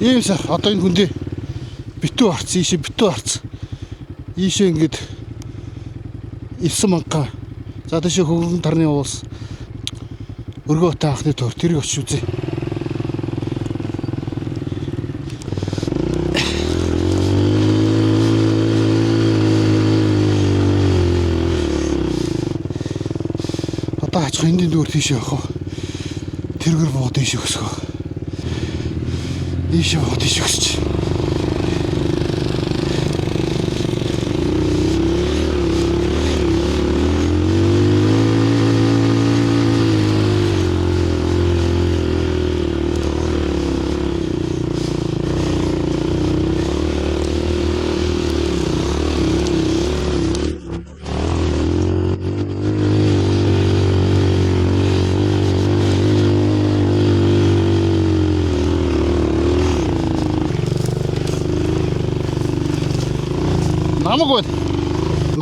Ийм сар одоо энэ хүндээ битүү харц, ийшээ битүү харц. Ийшээ ингээд 9 мянга. За тийшээ хөвгөн тарны уус. Өргөөтэй анхны төр тэрийг очиж үзье. Одоо аж хингийн дүүр тийшээ явах. Тэргэр боо тийшээ өсгөө. Ийшээ боо тийшээ өсч.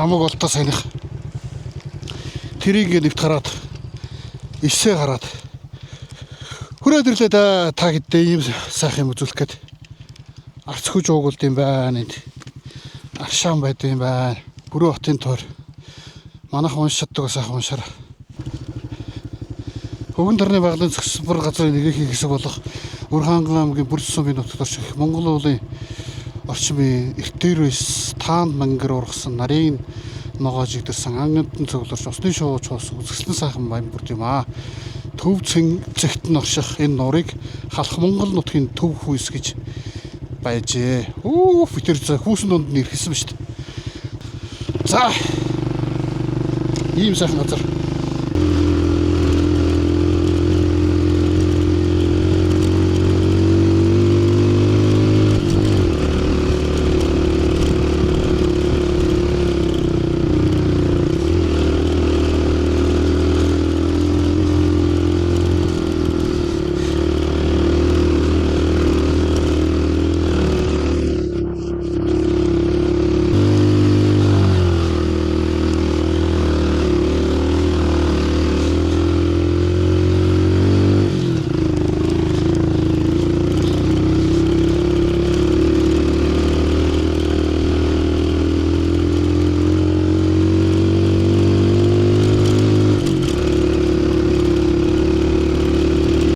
Намаг болтоо сайных. Тэрийг нэвт хараад ишсээ хараад хүрээд ирлээ да та гэдээ ийм сайхан юм үзүүлэх гээд арц хүж уугуулд юм байна энд. Аршаан байд юм байна. Бүрэн хотын тойр. Манайх уншчаддаг сайхан уншаар. Хөвгөн тарны байгалийн зөвсбөр газрын нэг хэсэг болох Өрханган аймгийн Бүрд сумын нутагт орших Монгол уулын орчмын эртээрээс таанд мангар ургасан нарийн ногоо жигдэрсэн ангидэн цугларч усны шууч хоосон үзэсгэлэн сайхан баян бүрд юм аа. Төв цэгт нь орших энэ нурыг халах Монгол нутгийн төв хүйс гэж байжээ. Битэр хүүсэн донд нэрхэсэн ба шүү дээ. За ийм сайхан газар